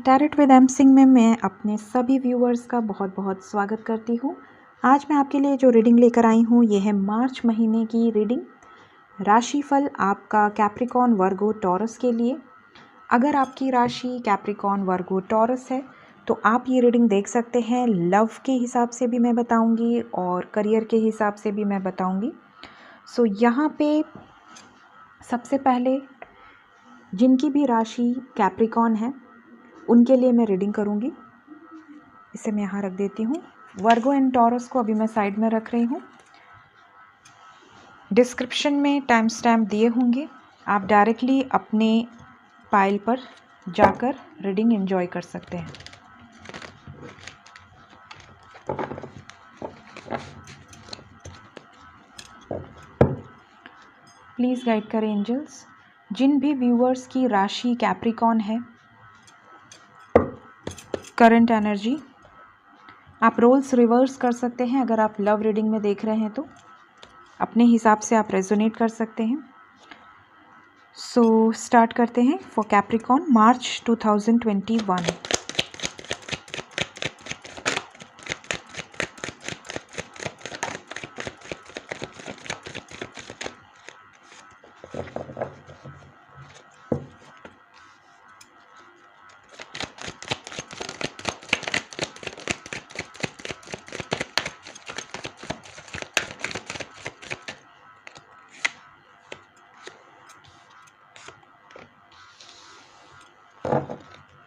Tarot with M Singh में मैं अपने सभी व्यूअर्स का बहुत बहुत स्वागत करती हूँ। आज मैं आपके लिए जो रीडिंग लेकर आई हूँ ये है मार्च महीने की रीडिंग, राशिफल आपका कैप्रिकॉर्न वर्गो टॉरस के लिए। अगर आपकी राशि कैप्रिकॉर्न वर्गो टॉरस है तो आप ये रीडिंग देख सकते हैं। लव के हिसाब से भी मैं बताऊँगी और करियर के हिसाब से भी मैं बताऊँगी। सो यहाँ पे सबसे पहले जिनकी भी राशि कैप्रिकॉर्न है उनके लिए मैं रीडिंग करूंगी। इसे मैं यहाँ रख देती हूँ। वर्गो एंड टॉरस को अभी मैं साइड में रख रही हूँ। डिस्क्रिप्शन में टाइम स्टैम्प दिए होंगे, आप डायरेक्टली अपने पाइल पर जाकर रीडिंग एंजॉय कर सकते हैं। प्लीज़ गाइड करें एंजल्स। जिन भी व्यूअर्स की राशि कैप्रिकॉर्न है, करंट एनर्जी आप रोल्स रिवर्स कर सकते हैं। अगर आप लव रीडिंग में देख रहे हैं तो अपने हिसाब से आप रेजोनेट कर सकते हैं। सो स्टार्ट करते हैं फॉर कैप्रिकॉर्न मार्च 2021।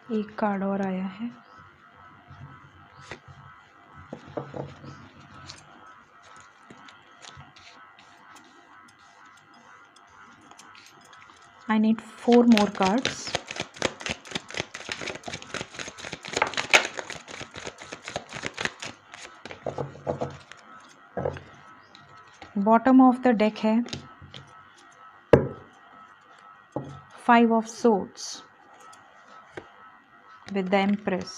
एक कार्ड और आया है। I need 4 more cards. Bottom of the deck है 5 of swords with the Empress.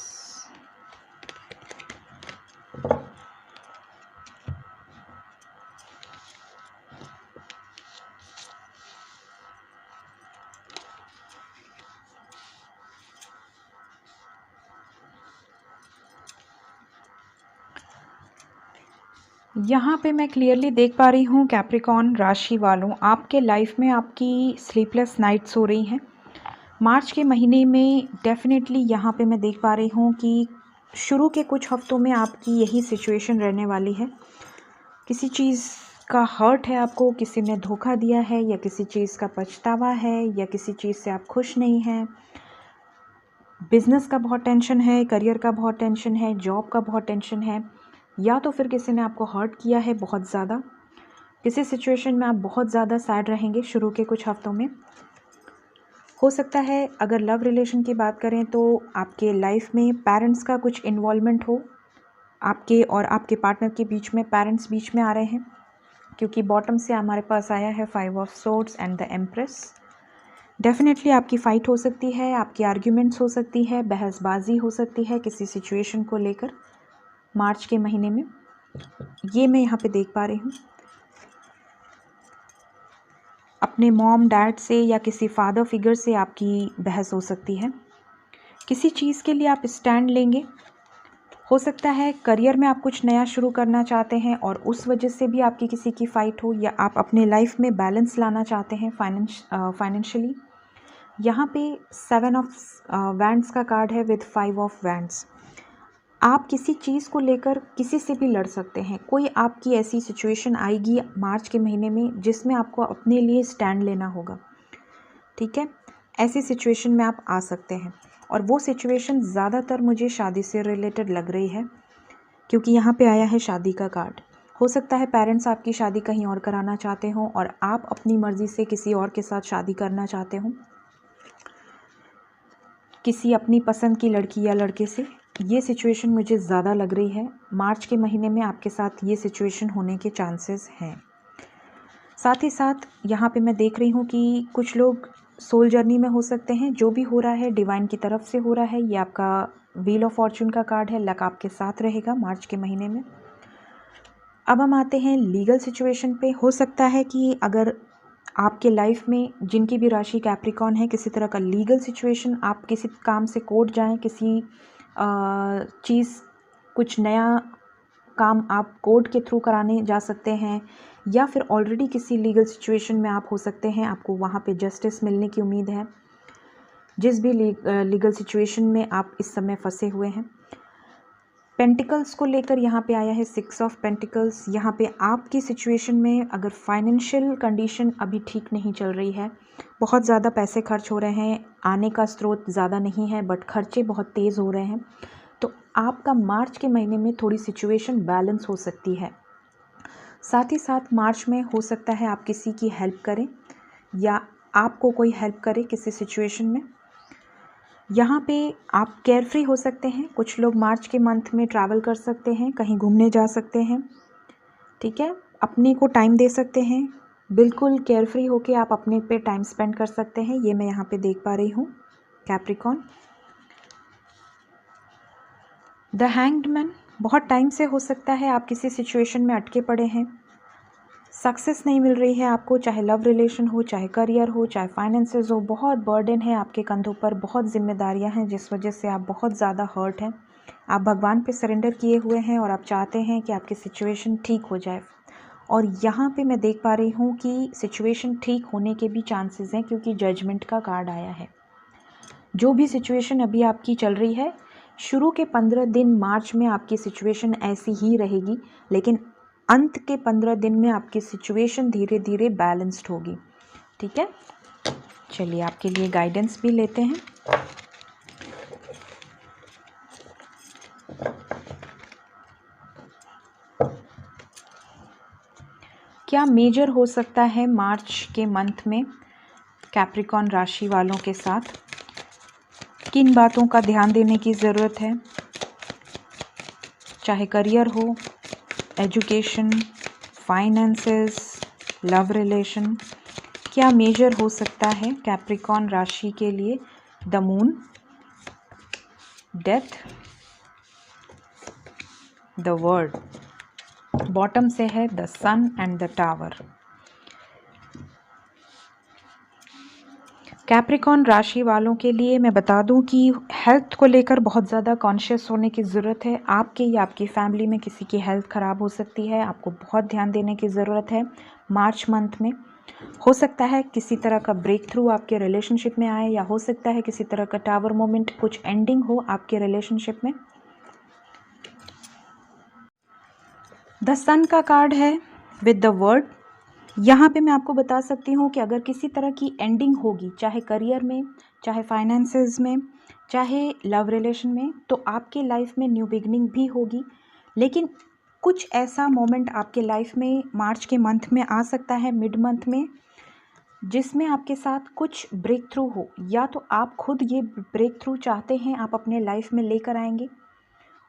यहाँ पे मैं क्लियरली देख पा रही हूँ कैप्रिकॉर्न राशि वालों, आपके लाइफ में आपकी स्लीपलेस नाइट्स हो रही हैं मार्च के महीने में। डेफिनेटली यहाँ पे मैं देख पा रही हूँ कि शुरू के कुछ हफ्तों में आपकी यही सिचुएशन रहने वाली है। किसी चीज़ का हर्ट है आपको, किसी ने धोखा दिया है, या किसी चीज़ का पछतावा है, या किसी चीज़ से आप खुश नहीं हैं। बिजनेस का बहुत टेंशन है, करियर का बहुत टेंशन है, जॉब का बहुत टेंशन है, या तो फिर किसी ने आपको हर्ट किया है बहुत ज़्यादा। किसी सिचुएशन में आप बहुत ज़्यादा सैड रहेंगे शुरू के कुछ हफ्तों में। हो सकता है अगर लव रिलेशन की बात करें तो आपके लाइफ में पेरेंट्स का कुछ इन्वॉल्वमेंट हो, आपके और आपके पार्टनर के बीच में पेरेंट्स बीच में आ रहे हैं, क्योंकि बॉटम से हमारे पास आया है 5 of swords and the empress. Definitely आपकी फ़ाइट हो सकती है, आपकी आर्ग्यूमेंट्स हो सकती है, बहसबाजी हो सकती है किसी सिचुएशन को लेकर मार्च के महीने में। ये मैं यहाँ पे देख पा रही हूँ। अपने मॉम डैड से या किसी फादर फिगर से आपकी बहस हो सकती है। किसी चीज़ के लिए आप स्टैंड लेंगे। हो सकता है करियर में आप कुछ नया शुरू करना चाहते हैं और उस वजह से भी आपकी किसी की फ़ाइट हो, या आप अपने लाइफ में बैलेंस लाना चाहते हैं फाइनेंशियली। यहाँ पे 7 of वैंड्स का कार्ड है विद 5 of वैंड्स। आप किसी चीज़ को लेकर किसी से भी लड़ सकते हैं। कोई आपकी ऐसी सिचुएशन आएगी मार्च के महीने में जिसमें आपको अपने लिए स्टैंड लेना होगा, ठीक है। ऐसी सिचुएशन में आप आ सकते हैं, और वो सिचुएशन ज़्यादातर मुझे शादी से रिलेटेड लग रही है, क्योंकि यहाँ पे आया है शादी का कार्ड। हो सकता है पेरेंट्स आपकी शादी कहीं और कराना चाहते हों और आप अपनी मर्ज़ी से किसी और के साथ शादी करना चाहते हों, किसी अपनी पसंद की लड़की या लड़के से। ये सिचुएशन मुझे ज़्यादा लग रही है। मार्च के महीने में आपके साथ ये सिचुएशन होने के चांसेस हैं। साथ ही साथ यहाँ पे मैं देख रही हूँ कि कुछ लोग सोल जर्नी में हो सकते हैं। जो भी हो रहा है डिवाइन की तरफ से हो रहा है। ये आपका व्हील ऑफ फॉर्चून का कार्ड है। लक आपके साथ रहेगा मार्च के महीने में। अब हम आते हैं लीगल सिचुएशन पे। हो सकता है कि अगर आपके लाइफ में जिनकी भी राशि कैप्रिकॉन है, किसी तरह का लीगल सिचुएशन, आप किसी काम से कोर्ट जाएं, किसी चीज़ कुछ नया काम आप कोर्ट के थ्रू कराने जा सकते हैं, या फिर ऑलरेडी किसी लीगल सिचुएशन में आप हो सकते हैं, आपको वहाँ पे जस्टिस मिलने की उम्मीद है। जिस भी लीगल सिचुएशन में आप इस समय फंसे हुए हैं, पेंटिकल्स को लेकर यहाँ पे आया है 6 ऑफ पेंटिकल्स। यहाँ पे आपकी सिचुएशन में अगर फाइनेंशियल कंडीशन अभी ठीक नहीं चल रही है, बहुत ज़्यादा पैसे खर्च हो रहे हैं, आने का स्रोत ज़्यादा नहीं है बट खर्चे बहुत तेज़ हो रहे हैं, तो आपका मार्च के महीने में थोड़ी सिचुएशन बैलेंस हो सकती है। साथ ही साथ मार्च में हो सकता है आप किसी की हेल्प करें या आपको कोई हेल्प करे किसी सिचुएशन में। यहाँ पे आप केयरफ्री हो सकते हैं। कुछ लोग मार्च के मंथ में ट्रैवल कर सकते हैं, कहीं घूमने जा सकते हैं, ठीक है, अपने को टाइम दे सकते हैं, बिल्कुल केयरफ्री होके आप अपने पे टाइम स्पेंड कर सकते हैं। ये मैं यहाँ पे देख पा रही हूँ कैप्रिकॉन। द हैंग्ड मैन, बहुत टाइम से हो सकता है आप किसी सिचुएशन में अटके पड़े हैं, सक्सेस नहीं मिल रही है आपको, चाहे लव रिलेशन हो, चाहे करियर हो, चाहे फाइनेंसेस हो, बहुत बर्डन है आपके कंधों पर, बहुत जिम्मेदारियां हैं जिस वजह से आप बहुत ज़्यादा हर्ट हैं। आप भगवान पे सरेंडर किए हुए हैं और आप चाहते हैं कि आपकी सिचुएशन ठीक हो जाए। और यहाँ पे मैं देख पा रही हूँ कि सिचुएशन ठीक होने के भी चांसेस हैं, क्योंकि जजमेंट का कार्ड आया है। जो भी सिचुएशन अभी आपकी चल रही है, शुरू के 15 दिन मार्च में आपकी सिचुएशन ऐसी ही रहेगी, लेकिन अंत के 15 दिन में आपकी सिचुएशन धीरे धीरे बैलेंस्ड होगी, ठीक है। चलिए आपके लिए गाइडेंस भी लेते हैं। क्या मेजर हो सकता है मार्च के मंथ में कैप्रिकॉन राशि वालों के साथ? किन बातों का ध्यान देने की ज़रूरत है? चाहे करियर हो, एजुकेशन, फाइनेंसेस, लव रिलेशन, क्या मेजर हो सकता है कैप्रिकॉन राशि के लिए? The moon, death, the world, bottom से है the sun and the tower. Capricorn राशि वालों के लिए मैं बता दूं कि हेल्थ को लेकर बहुत ज़्यादा कॉन्शियस होने की ज़रूरत है। आपके या आपकी फैमिली में किसी की हेल्थ ख़राब हो सकती है, आपको बहुत ध्यान देने की ज़रूरत है मार्च मंथ में। हो सकता है किसी तरह का ब्रेक थ्रू आपके रिलेशनशिप में आए, या हो सकता है किसी तरह का टावर मोमेंट, कुछ एंडिंग हो आपके रिलेशनशिप में। द सन का कार्ड है विद द वर्ड। यहाँ पे मैं आपको बता सकती हूँ कि अगर किसी तरह की एंडिंग होगी, चाहे करियर में, चाहे फाइनेंसेस में, चाहे लव रिलेशन में, तो आपके लाइफ में न्यू बिगनिंग भी होगी। लेकिन कुछ ऐसा मोमेंट आपके लाइफ में मार्च के मंथ में आ सकता है, मिड मंथ में, जिसमें आपके साथ कुछ ब्रेक थ्रू हो, या तो आप खुद ये ब्रेक थ्रू चाहते हैं, आप अपने लाइफ में लेकर आएंगे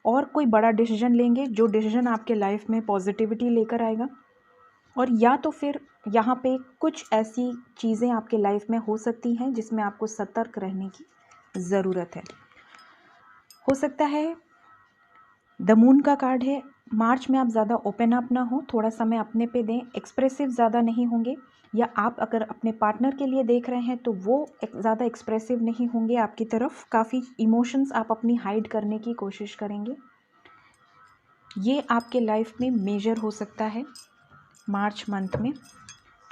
और कोई बड़ा डिसीजन लेंगे, जो डिसीजन आपके लाइफ में पॉजिटिविटी लेकर आएगा, और या तो फिर यहाँ पे कुछ ऐसी चीज़ें आपके लाइफ में हो सकती हैं जिसमें आपको सतर्क रहने की ज़रूरत है। हो सकता है द मून का कार्ड है, मार्च में आप ज़्यादा ओपन अप ना हो, थोड़ा समय अपने पे दें, एक्सप्रेसिव ज़्यादा नहीं होंगे, या आप अगर अपने पार्टनर के लिए देख रहे हैं तो वो ज़्यादा एक्सप्रेसिव नहीं होंगे आपकी तरफ, काफ़ी इमोशंस आप अपनी हाइड करने की कोशिश करेंगे। ये आपके लाइफ में मेजर हो सकता है मार्च मंथ में।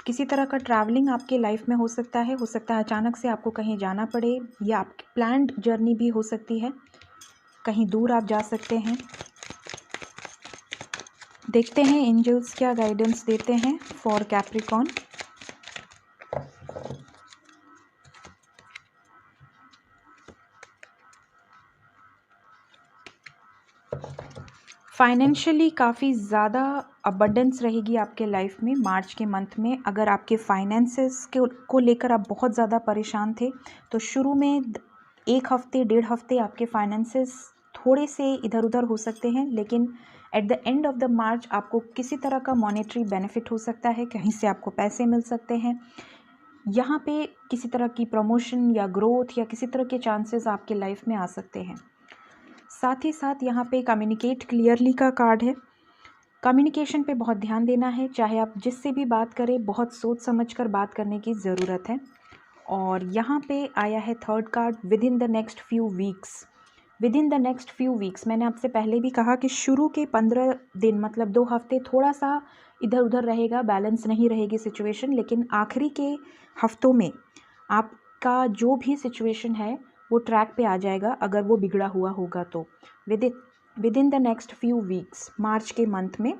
किसी तरह का ट्रैवलिंग आपके लाइफ में हो सकता है अचानक से आपको कहीं जाना पड़े, या आपकी प्लान्ड जर्नी भी हो सकती है, कहीं दूर आप जा सकते हैं। देखते हैं एंजल्स क्या गाइडेंस देते हैं फॉर कैप्रिकॉन। फाइनेंशियली काफ़ी ज़्यादा अबंडेंस रहेगी आपके लाइफ में मार्च के मंथ में। अगर आपके फाइनेंसेस को लेकर आप बहुत ज़्यादा परेशान थे, तो शुरू में 1 हफ्ते 1.5 हफ्ते आपके फाइनेंसेस थोड़े से इधर उधर हो सकते हैं, लेकिन at the end of the March आपको किसी तरह का मॉनेटरी बेनिफिट हो सकता है, कहीं से आपको पैसे मिल सकते हैं। यहाँ पे किसी तरह की प्रमोशन या ग्रोथ या किसी तरह के चांसेस आपके लाइफ में आ सकते हैं। साथ ही साथ यहाँ पे कम्युनिकेट क्लियरली का कार्ड है। कम्युनिकेशन पे बहुत ध्यान देना है, चाहे आप जिससे भी बात करें बहुत सोच समझ कर बात करने की ज़रूरत है। और यहाँ पे आया है third card, with in the next few weeks. With in the next few weeks, मैंने आपसे पहले भी कहा कि शुरू के 15 दिन मतलब 2 हफ्ते थोड़ा सा इधर उधर रहेगा, बैलेंस नहीं रहेगी सिचुएशन, लेकिन आखिरी के हफ्तों में आपका जो भी सिचुएशन है वो ट्रैक पे आ जाएगा, अगर वो बिगड़ा हुआ होगा तो। Within the next few weeks, मार्च के मंथ में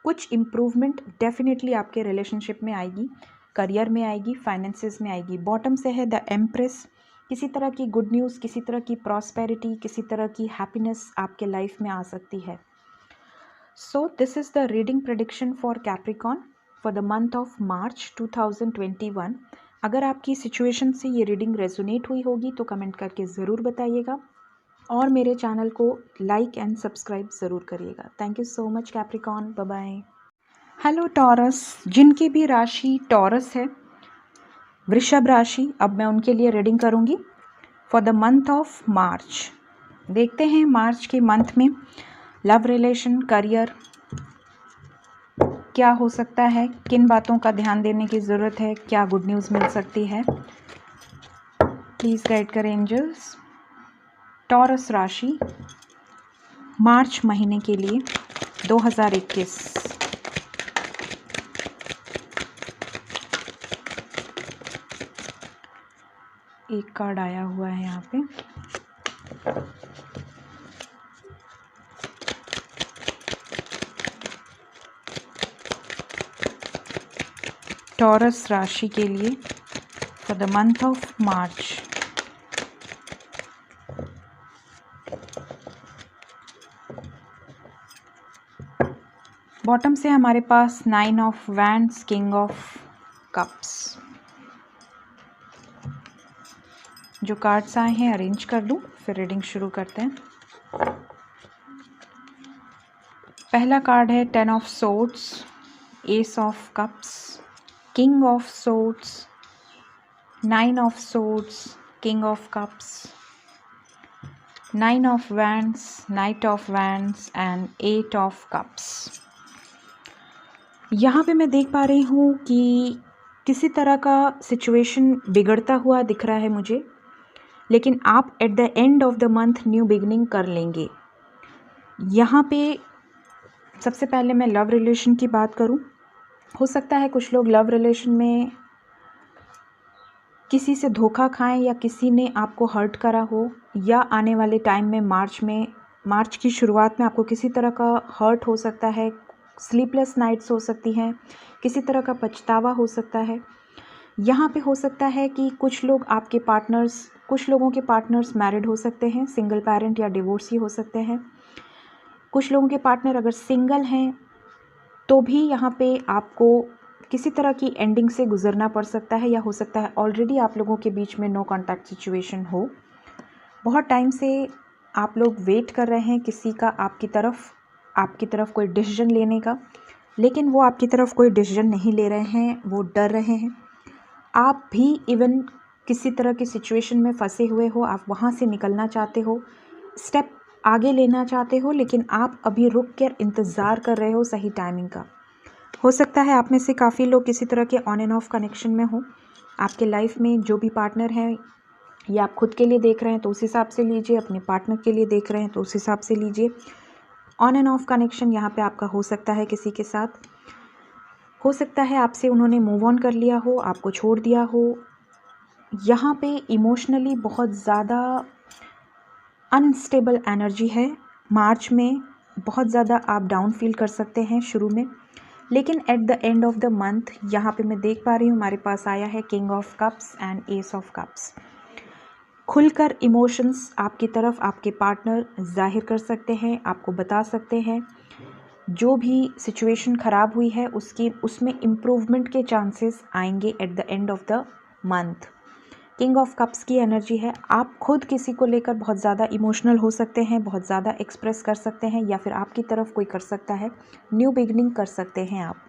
कुछ इम्प्रूवमेंट डेफिनेटली आपके रिलेशनशिप में आएगी, करियर में आएगी, फाइनेंसेस में आएगी। बॉटम से है द एम्प्रेस, किसी तरह की गुड न्यूज़, किसी तरह की प्रॉस्पेरिटी, किसी तरह की हैप्पीनेस आपके लाइफ में आ सकती है। So this is the reading prediction for Capricorn for the month of March 2021। अगर आपकी सिचुएशन से ये रीडिंग रेजोनेट हुई होगी तो कमेंट करके ज़रूर बताइएगा और मेरे चैनल को लाइक एंड सब्सक्राइब ज़रूर करिएगा। Thank you so much Capricorn, bye bye. Hello Taurus, जिनकी भी राशि टॉरस है, वृषभ राशि, अब मैं उनके लिए रीडिंग करूंगी फॉर द मंथ ऑफ मार्च। देखते हैं मार्च के मंथ में लव रिलेशन, करियर क्या हो सकता है, किन बातों का ध्यान देने की ज़रूरत है, क्या गुड न्यूज़ मिल सकती है। प्लीज़ गाइड करें एंजल्स। टॉरस राशि मार्च महीने के लिए 2021। एक कार्ड आया हुआ है यहाँ पे। टॉरस राशि के लिए for the month of March. Bottom से हमारे पास 9 of wands, king of cups. जो कार्ड्स आए हैं अरेंज कर लूँ, फिर रीडिंग शुरू करते हैं। पहला कार्ड है 10 of swords, S of cups, king of swords, 9 of swords, king of cups, 9 of wands, night of wands and 8 of cups. यहाँ पे मैं देख पा रही हूँ कि किसी तरह का सिचुएशन बिगड़ता हुआ दिख रहा है मुझे, लेकिन आप eight the end of the month new beginning कर लेंगे। यहाँ पे सबसे पहले मैं लव रिलेशन की बात करूँ। हो सकता है कुछ लोग लव रिलेशन में किसी से धोखा खाएं या किसी ने आपको हर्ट करा हो, या आने वाले टाइम में मार्च की शुरुआत में आपको किसी तरह का हर्ट हो सकता है, स्लीपलेस नाइट्स हो सकती हैं, किसी तरह का पछतावा हो सकता है। यहाँ पे हो सकता है कि कुछ लोग आपके पार्टनर्स, कुछ लोगों के पार्टनर्स मैरिड हो सकते हैं, सिंगल पेरेंट या डिवोर्सी हो सकते हैं। कुछ लोगों के पार्टनर अगर सिंगल हैं तो भी यहाँ पे आपको किसी तरह की एंडिंग से गुजरना पड़ सकता है, या हो सकता है ऑलरेडी आप लोगों के बीच में नो कॉन्टैक्ट सिचुएशन हो। बहुत टाइम से आप लोग वेट कर रहे हैं किसी का आपकी तरफ कोई डिसीजन लेने का, लेकिन वो आपकी तरफ कोई डिसीजन नहीं ले रहे हैं, वो डर रहे हैं। आप भी इवन किसी तरह की सिचुएशन में फंसे हुए हो, आप वहाँ से निकलना चाहते हो, स्टेप आगे लेना चाहते हो, लेकिन आप अभी रुक कर इंतज़ार कर रहे हो सही टाइमिंग का। हो सकता है आप में से काफ़ी लोग किसी तरह के ऑन एंड ऑफ कनेक्शन में हो। आपके लाइफ में जो भी पार्टनर है, या आप खुद के लिए देख रहे हैं तो उस हिसाब से लीजिए, अपने पार्टनर के लिए देख रहे हैं तो उस हिसाब से लीजिए। ऑन एंड ऑफ कनेक्शन यहाँ पे आपका हो सकता है किसी के साथ। हो सकता है आपसे उन्होंने मूव ऑन कर लिया हो, आपको छोड़ दिया हो। यहाँ पे इमोशनली बहुत ज़्यादा अनस्टेबल एनर्जी है। मार्च में बहुत ज़्यादा आप डाउन फील कर सकते हैं शुरू में, लेकिन at the end of the month यहाँ पे मैं देख पा रही हूँ हमारे पास आया है king of cups and S of cups. खुलकर इमोशंस आपकी तरफ आपके पार्टनर जाहिर कर सकते हैं, आपको बता सकते हैं जो भी सिचुएशन ख़राब हुई है उसमें इम्प्रूवमेंट के चांसेस आएंगे eight the end of the month. King of cups की एनर्जी है, आप खुद किसी को लेकर बहुत ज़्यादा इमोशनल हो सकते हैं, बहुत ज़्यादा एक्सप्रेस कर सकते हैं, या फिर आपकी तरफ कोई कर सकता है, न्यू बिगनिंग कर सकते हैं आप।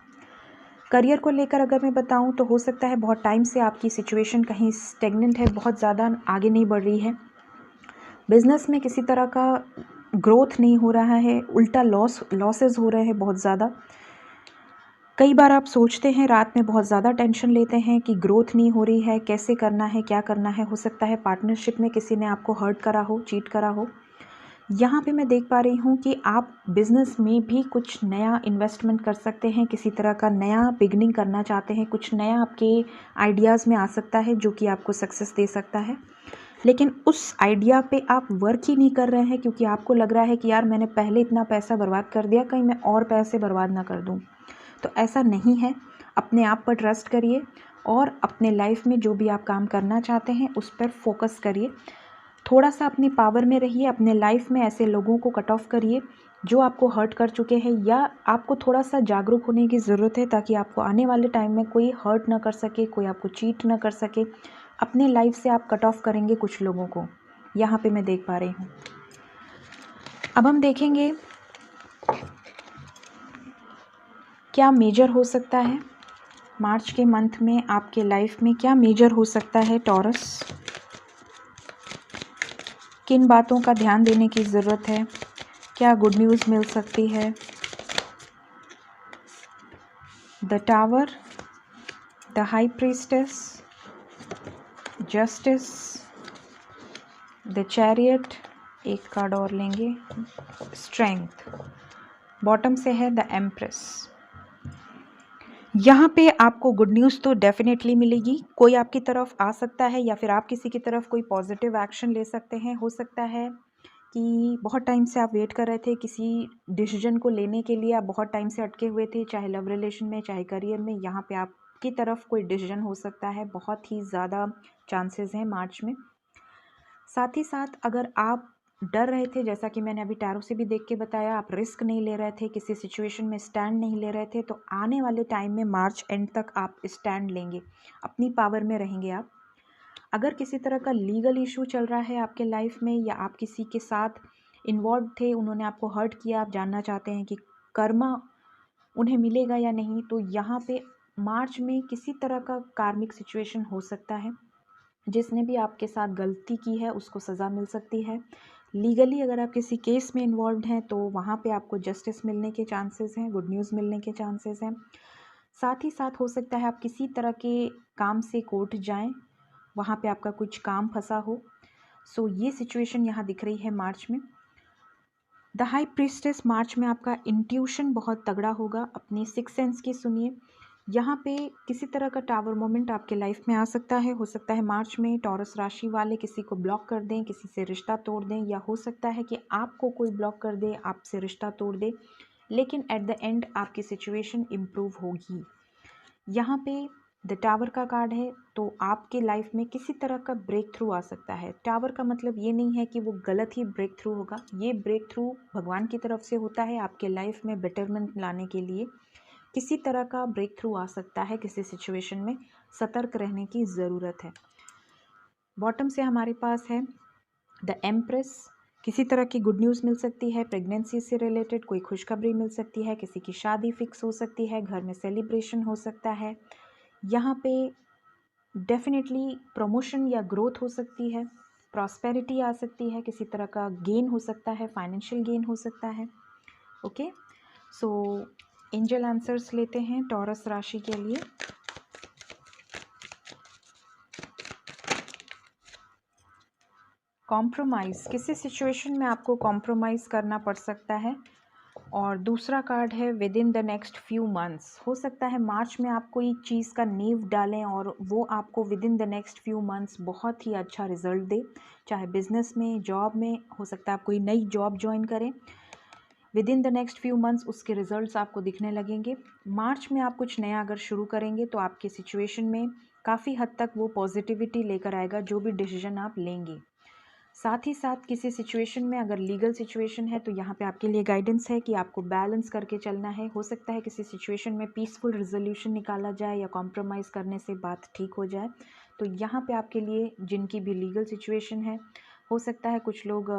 करियर को लेकर अगर मैं बताऊं तो हो सकता है बहुत टाइम से आपकी सिचुएशन कहीं स्टेगनेंट है, बहुत ज़्यादा आगे नहीं बढ़ रही है। बिज़नेस में किसी तरह का ग्रोथ नहीं हो रहा है, उल्टा लॉसेस हो रहे हैं बहुत ज़्यादा। कई बार आप सोचते हैं, रात में बहुत ज़्यादा टेंशन लेते हैं कि ग्रोथ नहीं हो रही है, कैसे करना है, क्या करना है। हो सकता है पार्टनरशिप में किसी ने आपको हर्ट करा हो, चीट करा हो। यहाँ पे मैं देख पा रही हूँ कि आप बिज़नेस में भी कुछ नया इन्वेस्टमेंट कर सकते हैं, किसी तरह का नया बिगनिंग करना चाहते हैं, कुछ नया आपके आइडियाज़ में आ सकता है जो कि आपको सक्सेस दे सकता है। लेकिन उस आइडिया पे आप वर्क ही नहीं कर रहे हैं क्योंकि आपको लग रहा है कि यार मैंने पहले इतना पैसा बर्बाद कर दिया, कहीं मैं और पैसे बर्बाद ना कर दूँ। तो ऐसा नहीं है, अपने आप पर ट्रस्ट करिए और अपने लाइफ में जो भी आप काम करना चाहते हैं उस पर फोकस करिए। थोड़ा सा अपनी पावर में रहिए, अपने लाइफ में ऐसे लोगों को कट ऑफ करिए जो आपको हर्ट कर चुके हैं, या आपको थोड़ा सा जागरूक होने की ज़रूरत है ताकि आपको आने वाले टाइम में कोई हर्ट ना कर सके, कोई आपको चीट ना कर सके। अपने लाइफ से आप कट ऑफ करेंगे कुछ लोगों को, यहाँ पे मैं देख पा रही हूँ। अब हम देखेंगे क्या मेजर हो सकता है मार्च के मंथ में आपके लाइफ में, क्या मेजर हो सकता है टॉरस। किन बातों का ध्यान देने की ज़रूरत है, क्या गुड न्यूज़ मिल सकती है। The tower, the high priestess, justice, the chariot, एक कार्ड और लेंगे, स्ट्रेंथ, बॉटम से है द एम्प्रेस। यहाँ पे आपको गुड न्यूज़ तो डेफिनेटली मिलेगी, कोई आपकी तरफ आ सकता है या फिर आप किसी की तरफ कोई पॉजिटिव एक्शन ले सकते हैं। हो सकता है कि बहुत टाइम से आप वेट कर रहे थे किसी डिसीजन को लेने के लिए, आप बहुत टाइम से अटके हुए थे, चाहे लव रिलेशन में चाहे करियर में। यहाँ पे आपकी तरफ कोई डिसीजन हो सकता है, बहुत ही ज़्यादा चांसेस हैं मार्च में। साथ ही साथ अगर आप डर रहे थे, जैसा कि मैंने अभी टैरो से भी देख के बताया, आप रिस्क नहीं ले रहे थे, किसी सिचुएशन में स्टैंड नहीं ले रहे थे, तो आने वाले टाइम में मार्च एंड तक आप स्टैंड लेंगे, अपनी पावर में रहेंगे आप। अगर किसी तरह का लीगल इशू चल रहा है आपके लाइफ में, या आप किसी के साथ इन्वॉल्व थे, उन्होंने आपको हर्ट किया, आप जानना चाहते हैं कि कर्मा उन्हें मिलेगा या नहीं, तो यहाँ पे मार्च में किसी तरह का कार्मिक सिचुएशन हो सकता है। जिसने भी आपके साथ गलती की है उसको सज़ा मिल सकती है। लीगली अगर आप किसी केस में इन्वॉल्व हैं तो वहाँ पे आपको जस्टिस मिलने के चांसेस हैं, गुड न्यूज़ मिलने के चांसेस हैं। साथ ही साथ हो सकता है आप किसी तरह के काम से कोर्ट जाएं, वहाँ पे आपका कुछ काम फंसा हो। सो ये सिचुएशन यहाँ दिख रही है मार्च में। द हाई प्रीस्टेस, मार्च में आपका इंट्यूशन बहुत तगड़ा होगा, अपनी सिक्स सेंस की सुनिए। यहाँ पे किसी तरह का टावर मोमेंट आपके लाइफ में आ सकता है। हो सकता है मार्च में टॉरस राशि वाले किसी को ब्लॉक कर दें, किसी से रिश्ता तोड़ दें, या हो सकता है कि आपको कोई ब्लॉक कर दे, आपसे रिश्ता तोड़ दे, लेकिन एट द एंड आपकी सिचुएशन इम्प्रूव होगी। यहाँ पे द टावर का कार्ड है, तो आपके लाइफ में किसी तरह का ब्रेक थ्रू आ सकता है। टावर का मतलब ये नहीं है कि वो गलत ही ब्रेक थ्रू होगा, ये ब्रेक थ्रू भगवान की तरफ से होता है आपके लाइफ में बेटरमेंट लाने के लिए। किसी तरह का ब्रेक थ्रू आ सकता है किसी सिचुएशन में, सतर्क रहने की ज़रूरत है। बॉटम से हमारे पास है द एम्प्रेस, किसी तरह की गुड न्यूज़ मिल सकती है, प्रेगनेंसी से रिलेटेड कोई खुशखबरी मिल सकती है, किसी की शादी फिक्स हो सकती है, घर में सेलिब्रेशन हो सकता है। यहाँ पे डेफिनेटली प्रमोशन या ग्रोथ हो सकती है, प्रॉस्पेरिटी आ सकती है, किसी तरह का गेन हो सकता है, फाइनेंशियल गेन हो सकता है। ओके, सो एंजल आंसर्स लेते हैं टॉरस राशि के लिए। कॉम्प्रोमाइज़, किसी सिचुएशन में आपको कॉम्प्रोमाइज़ करना पड़ सकता है। और दूसरा कार्ड है with in the next few months, हो सकता है मार्च में आप कोई चीज़ का नींव डालें और वो आपको with in the next few months बहुत ही अच्छा रिजल्ट दे, चाहे बिजनेस में, जॉब में। हो सकता है आप कोई नई जॉब ज्वाइन करें, with in the next few months उसके रिजल्ट्स आपको दिखने लगेंगे। मार्च में आप कुछ नया अगर शुरू करेंगे तो आपकी सिचुएशन में काफ़ी हद तक वो पॉजिटिविटी लेकर आएगा जो भी डिसीजन आप लेंगे। साथ ही साथ किसी सिचुएशन में अगर लीगल सिचुएशन है तो यहाँ पे आपके लिए गाइडेंस है कि आपको बैलेंस करके चलना है। हो सकता है किसी सिचुएशन में पीसफुल रिजोल्यूशन निकाला जाए या कॉम्प्रोमाइज़ करने से बात ठीक हो जाए। तो यहाँ पे आपके लिए जिनकी भी लीगल सिचुएशन है, हो सकता है कुछ लोग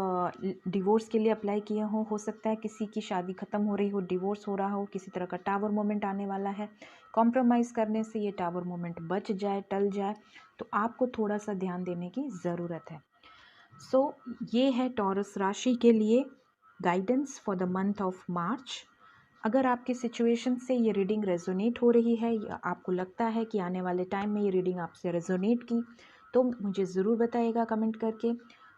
डिवोर्स के लिए अप्लाई किए हों, हो सकता है किसी की शादी ख़त्म हो रही हो, डिवोर्स हो रहा हो, किसी तरह का टावर मोमेंट आने वाला है, कॉम्प्रोमाइज़ करने से ये टावर मोमेंट बच जाए, टल जाए, तो आपको थोड़ा सा ध्यान देने की ज़रूरत है। सो ये है टॉरस राशि के लिए guidance for the month of मार्च। अगर आपकी सिचुएशन से ये रीडिंग रेजोनेट हो रही है या आपको लगता है कि आने वाले टाइम में ये रीडिंग आपसे रेजोनेट की, तो मुझे ज़रूर बताइएगा कमेंट करके।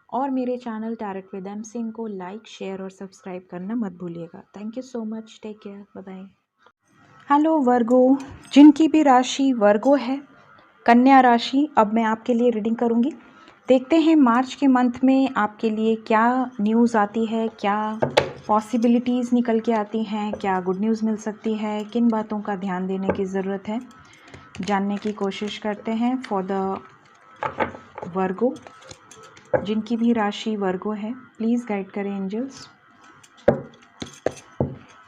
और मेरे channel Tarot with M Singh को लाइक, शेयर और सब्सक्राइब करना मत भूलिएगा। Thank you so much, take care, bye bye. Hello Virgo, जिनकी भी राशि वर्गो है, कन्या राशि, अब मैं आपके लिए रीडिंग करूंगी। देखते हैं मार्च के मंथ में आपके लिए क्या न्यूज़ आती है, क्या पॉसिबिलिटीज़ निकल के आती हैं, क्या गुड न्यूज़ मिल सकती है, किन बातों का ध्यान देने की ज़रूरत है, जानने की कोशिश करते हैं। फॉर द वर्गो, जिनकी भी राशि वर्गो है, प्लीज़ गाइड करें एंजल्स।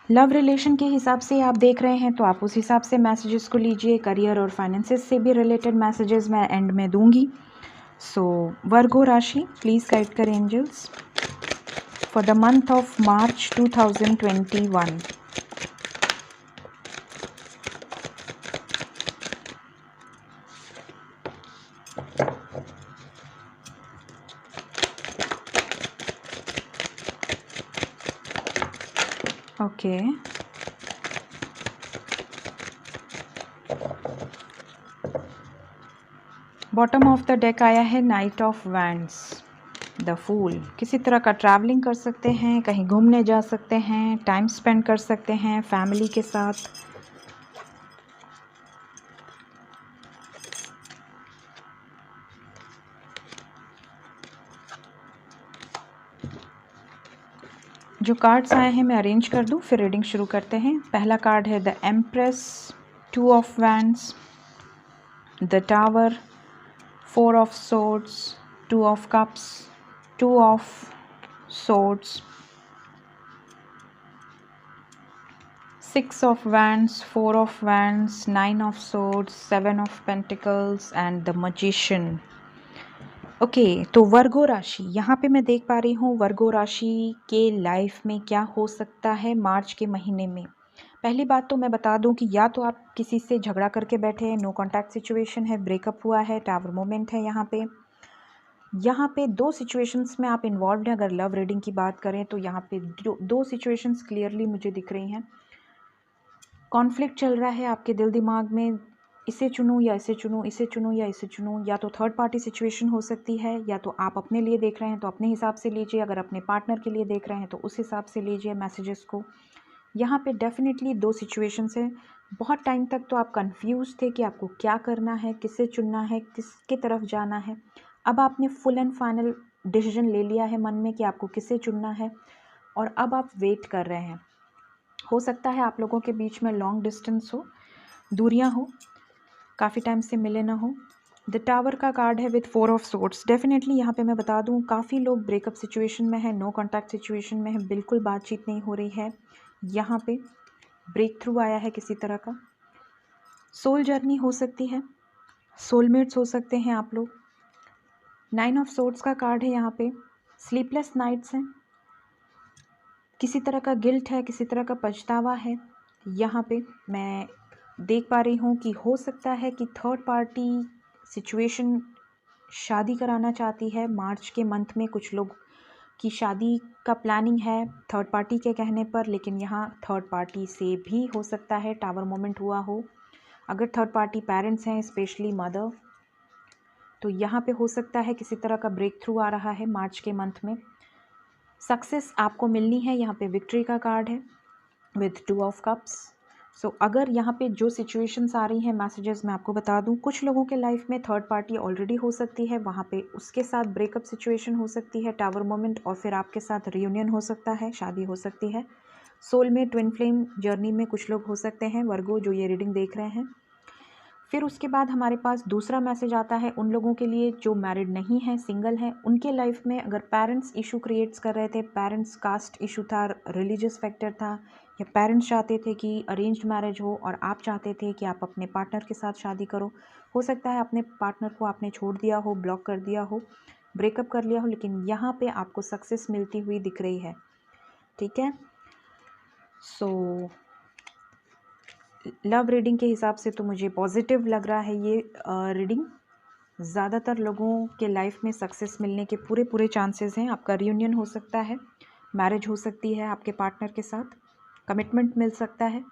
लव रिलेशन के हिसाब से आप देख रहे हैं तो आप उस हिसाब से मैसेजेस को लीजिए। करियर और फाइनेंसेस से भी रिलेटेड मैसेजेस मैं एंड में दूंगी। सो वर्गो राशि, प्लीज़ गाइड करें angels for the month of March 2021। Okay, bottom of the deck आया है knight of wands, the fool. किसी तरह का ट्रैवलिंग कर सकते हैं, कहीं घूमने जा सकते हैं, टाइम स्पेंड कर सकते हैं फैमिली के साथ। जो कार्ड्स आए हैं मैं अरेंज कर दूं, फिर रीडिंग शुरू करते हैं। पहला कार्ड है the empress, 2 of wands, the tower, 4 of swords, 2 of cups, 2 of swords, 6 of wands, 4 of wands, 9 of swords, 7 of pentacles and the magician. Okay, तो वर्गो राशि, यहाँ पे मैं देख पा रही हूँ वर्गो राशि के लाइफ में क्या हो सकता है मार्च के महीने में। पहली बात तो मैं बता दूं कि या तो आप किसी से झगड़ा करके बैठे हैं, नो कॉन्टैक्ट सिचुएशन है, ब्रेकअप हुआ है, टावर मोमेंट है। यहाँ पे 2 सिचुएशंस में आप इन्वॉल्व हैं। अगर लव रीडिंग की बात करें तो यहाँ पे दो सिचुएशंस क्लियरली मुझे दिख रही हैं। कॉन्फ्लिक्ट चल रहा है आपके दिल दिमाग में, इसे चुनूं या इसे चुनूं, इसे चुनूं या इसे चुनूं। या तो थर्ड पार्टी सिचुएशन हो सकती है, या तो आप अपने लिए देख रहे हैं तो अपने हिसाब से लीजिए, अगर अपने पार्टनर के लिए देख रहे हैं तो उस हिसाब से लीजिए मैसेजेस को। यहाँ पे डेफिनेटली 2 सिचुएशंस हैं। बहुत टाइम तक तो आप कंफ्यूज थे कि आपको क्या करना है, किसे चुनना है, किसकी तरफ जाना है। अब आपने फुल एंड फाइनल डिसीजन ले लिया है मन में कि आपको किसे चुनना है, और अब आप वेट कर रहे हैं। हो सकता है आप लोगों के बीच में लॉन्ग डिस्टेंस हो, दूरियां हो, काफ़ी टाइम से मिले ना हो। द टावर का कार्ड है विथ 4 ऑफ सोर्ड्स। डेफिनेटली यहाँ पे मैं बता दूँ काफ़ी लोग ब्रेकअप सिचुएशन में है, नो कॉन्टैक्ट सिचुएशन में है, बिल्कुल बातचीत नहीं हो रही है। यहाँ पे ब्रेक थ्रू आया है किसी तरह का। सोल जर्नी हो सकती है, सोलमेट्स हो सकते हैं आप लोग। 9 ऑफ सोर्ड्स का कार्ड है यहाँ पे। स्लीपलेस नाइट्स हैं, किसी तरह का गिल्ट है, किसी तरह का पछतावा है। यहाँ पे मैं देख पा रही हूँ कि हो सकता है कि थर्ड पार्टी सिचुएशन शादी कराना चाहती है मार्च के मंथ में। कुछ लोग की शादी का प्लानिंग है थर्ड पार्टी के कहने पर, लेकिन यहाँ थर्ड पार्टी से भी हो सकता है टावर मोमेंट हुआ हो। अगर थर्ड पार्टी पेरेंट्स हैं, स्पेशली मदर, तो यहाँ पे हो सकता है किसी तरह का ब्रेक थ्रू आ रहा है मार्च के मंथ में। सक्सेस आपको मिलनी है। यहाँ पे विक्ट्री का कार्ड है विथ 2 ऑफ कप्स। सो अगर यहाँ पे जो सिचुएशंस आ रही हैं मैसेजेस मैं आपको बता दूँ, कुछ लोगों के लाइफ में थर्ड पार्टी ऑलरेडी हो सकती है, वहाँ पे उसके साथ ब्रेकअप सिचुएशन हो सकती है, टावर मोमेंट, और फिर आपके साथ रियूनियन हो सकता है, शादी हो सकती है। सोल में ट्विन फ्लेम जर्नी में कुछ लोग हो सकते हैं वर्गो जो ये रीडिंग देख रहे हैं। फिर उसके बाद हमारे पास दूसरा मैसेज आता है उन लोगों के लिए जो मैरिड नहीं हैं, सिंगल हैं। उनके लाइफ में अगर पेरेंट्स इशू क्रिएट्स कर रहे थे, पेरेंट्स कास्ट इशू था, रिलीजियस फैक्टर था, या पेरेंट्स चाहते थे कि अरेंज्ड मैरिज हो और आप चाहते थे कि आप अपने पार्टनर के साथ शादी करो। हो सकता है अपने पार्टनर को आपने छोड़ दिया हो, ब्लॉक कर दिया हो, ब्रेकअप कर लिया हो, लेकिन यहाँ पे आपको सक्सेस मिलती हुई दिख रही है। ठीक है, सो लव रीडिंग के हिसाब से तो मुझे पॉजिटिव लग रहा है ये रीडिंग। ज़्यादातर लोगों के लाइफ में सक्सेस मिलने के पूरे चांसेस हैं। आपका रियूनियन हो सकता है, मैरिज हो सकती है आपके पार्टनर के साथ, कमिटमेंट मिल सकता है।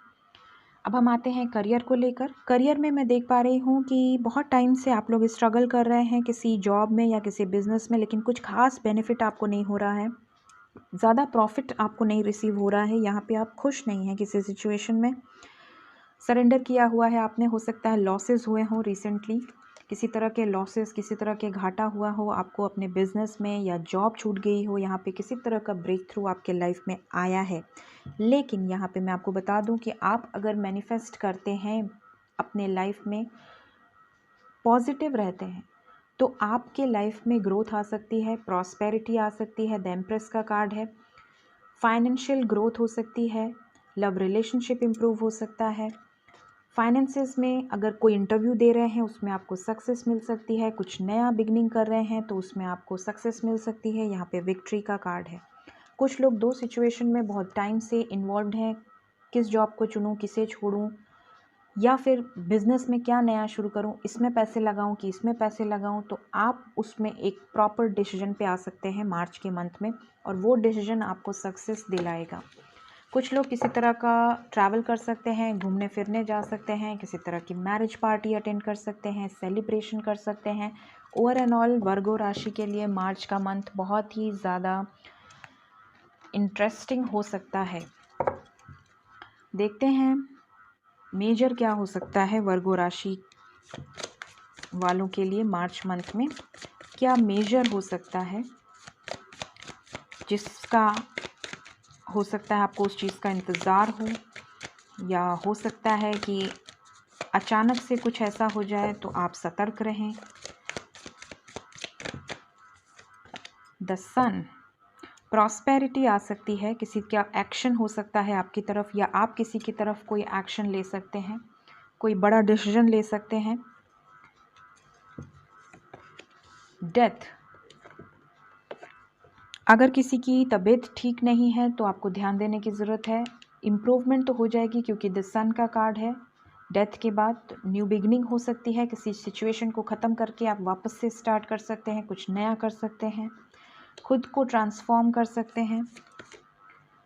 अब हम आते हैं करियर को लेकर। करियर में मैं देख पा रही हूँ कि बहुत टाइम से आप लोग स्ट्रगल कर रहे हैं किसी जॉब में या किसी बिजनेस में, लेकिन कुछ खास बेनिफिट आपको नहीं हो रहा है, ज़्यादा प्रॉफिट आपको नहीं रिसीव हो रहा है। यहाँ पे आप खुश नहीं हैं किसी सिचुएशन में, सरेंडर किया हुआ है आपने, हो सकता है लॉसेस हुए हों रिसेंटली, किसी तरह के लॉसेस, किसी तरह के घाटा हुआ हो आपको अपने बिजनेस में, या जॉब छूट गई हो, यहाँ पे किसी तरह का ब्रेक थ्रू आपके लाइफ में आया है। लेकिन यहाँ पे मैं आपको बता दूँ कि आप अगर मैनिफेस्ट करते हैं अपने लाइफ में, पॉजिटिव रहते हैं, तो आपके लाइफ में ग्रोथ आ सकती है, प्रॉस्पेरिटी आ सकती है। द एम्प्रेस का कार्ड है, फाइनेंशियल ग्रोथ हो सकती है, लव रिलेशनशिप इम्प्रूव हो सकता है। फाइनेंसेस में अगर कोई इंटरव्यू दे रहे हैं उसमें आपको सक्सेस मिल सकती है, कुछ नया बिगनिंग कर रहे हैं तो उसमें आपको सक्सेस मिल सकती है। यहाँ पे विक्ट्री का कार्ड है। कुछ लोग दो सिचुएशन में बहुत टाइम से इन्वॉल्व हैं, किस जॉब को चुनूँ, किसे छोड़ूँ, या फिर बिज़नेस में क्या नया शुरू करूं, इसमें पैसे लगाऊं कि इसमें पैसे लगाऊं, तो आप उसमें एक प्रॉपर डिसीजन पे आ सकते हैं मार्च के मंथ में, और वो डिसीजन आपको सक्सेस दिलाएगा। कुछ लोग किसी तरह का ट्रैवल कर सकते हैं, घूमने फिरने जा सकते हैं, किसी तरह की मैरिज पार्टी अटेंड कर सकते हैं, सेलिब्रेशन कर सकते हैं। ओवर एंड ऑल वर्गो राशि के लिए मार्च का मंथ बहुत ही ज़्यादा इंटरेस्टिंग हो सकता है। देखते हैं मेजर क्या हो सकता है वर्गो राशि वालों के लिए मार्च मंथ में, क्या मेजर हो सकता है जिसका हो सकता है आपको उस चीज़ का इंतज़ार हो, या हो सकता है कि अचानक से कुछ ऐसा हो जाए तो आप सतर्क रहें। द सन, प्रॉस्पेरिटी आ सकती है, किसी का एक्शन हो सकता है आपकी तरफ, या आप किसी की तरफ कोई एक्शन ले सकते हैं, कोई बड़ा डिसीजन ले सकते हैं। डेथ, अगर किसी की तबीयत ठीक नहीं है तो आपको ध्यान देने की ज़रूरत है। इम्प्रूवमेंट तो हो जाएगी क्योंकि द सन का कार्ड है। डेथ के बाद न्यू बिगनिंग हो सकती है, किसी सिचुएशन को ख़त्म करके आप वापस से स्टार्ट कर सकते हैं, कुछ नया कर सकते हैं, खुद को ट्रांसफॉर्म कर सकते हैं।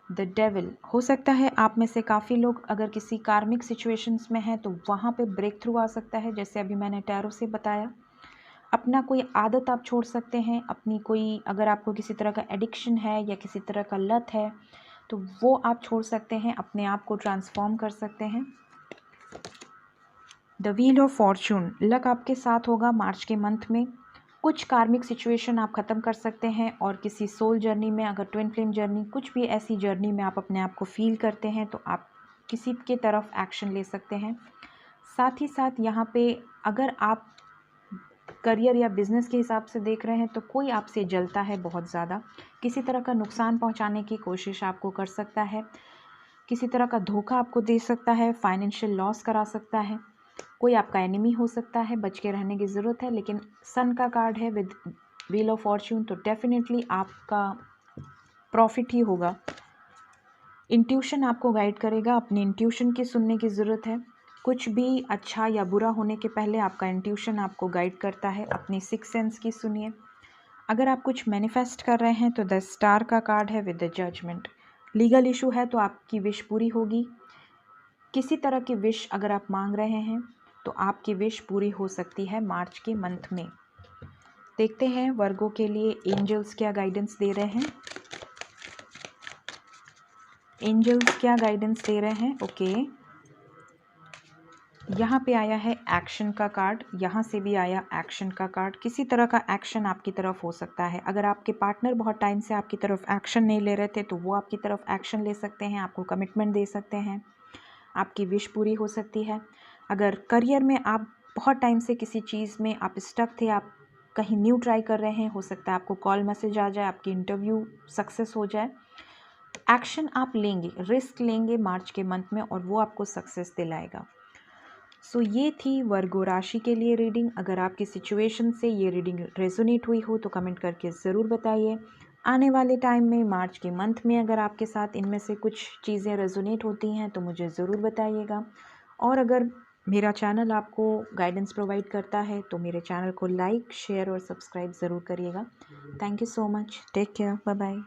द डेविल, हो सकता है आप में से काफ़ी लोग अगर किसी कार्मिक सिचुएशंस में हैं तो वहाँ पे ब्रेक थ्रू आ सकता है, जैसे अभी मैंने टैरो से बताया। अपना कोई आदत आप छोड़ सकते हैं, अपनी कोई, अगर आपको किसी तरह का एडिक्शन है या किसी तरह का लत है तो वो आप छोड़ सकते हैं, अपने आप को ट्रांसफॉर्म कर सकते हैं। The wheel of Fortune, luck आपके साथ होगा मार्च के मंथ में। कुछ कार्मिक सिचुएशन आप ख़त्म कर सकते हैं, और किसी सोल जर्नी में, अगर ट्विन फ्लेम जर्नी, कुछ भी ऐसी जर्नी में आप अपने आप को फील करते हैं तो आप किसी के तरफ एक्शन ले सकते हैं। साथ ही साथ यहाँ पे अगर आप करियर या बिज़नेस के हिसाब से देख रहे हैं तो कोई आपसे जलता है बहुत ज़्यादा, किसी तरह का नुकसान पहुंचाने की कोशिश आपको कर सकता है, किसी तरह का धोखा आपको दे सकता है, फाइनेंशियल लॉस करा सकता है, कोई आपका एनिमी हो सकता है, बच के रहने की ज़रूरत है। लेकिन सन का कार्ड है विद व्हील ऑफ फॉर्चून, तो डेफिनेटली आपका प्रॉफिट ही होगा। इंट्यूशन आपको गाइड करेगा, अपनी इंट्यूशन की सुनने की ज़रूरत है। कुछ भी अच्छा या बुरा होने के पहले आपका इंट्यूशन आपको गाइड करता है, अपनी सिक्स सेंस की सुनिए। अगर आप कुछ मैनिफेस्ट कर रहे हैं तो द स्टार का कार्ड है with the judgement. Legal issue है तो आपकी विश पूरी होगी। किसी तरह की विश अगर आप मांग रहे हैं तो आपकी विश पूरी हो सकती है मार्च के मंथ में। देखते हैं वर्गो के लिए एंजल्स क्या गाइडेंस दे रहे हैं। एंजल्स क्या गाइडेंस दे रहे हैं, ओके। यहाँ पे आया है एक्शन का कार्ड, यहाँ से भी आया एक्शन का कार्ड। किसी तरह का एक्शन आपकी तरफ हो सकता है। अगर आपके पार्टनर बहुत टाइम से आपकी तरफ एक्शन नहीं ले रहे थे तो वो आपकी तरफ एक्शन ले सकते हैं, आपको कमिटमेंट दे सकते हैं, आपकी विश पूरी हो सकती है। अगर करियर में आप बहुत टाइम से किसी चीज़ में आप स्टक थे, आप कहीं न्यू ट्राई कर रहे हैं, हो सकता है आपको कॉल मैसेज आ जाए, आपकी इंटरव्यू सक्सेस हो जाए। एक्शन आप लेंगे, रिस्क लेंगे मार्च के मंथ में, और वो आपको सक्सेस दिलाएगा। सो ये थी वर्गो राशि के लिए रीडिंग। अगर आपकी सिचुएशन से ये रीडिंग रेजोनेट हुई हो तो कमेंट करके ज़रूर बताइए। आने वाले टाइम में मार्च के मंथ में अगर आपके साथ इनमें से कुछ चीज़ें रेजोनेट होती हैं तो मुझे ज़रूर बताइएगा। और अगर मेरा चैनल आपको गाइडेंस प्रोवाइड करता है तो मेरे चैनल को लाइक, शेयर और सब्सक्राइब ज़रूर करिएगा। Thank you so much, take care, bye bye.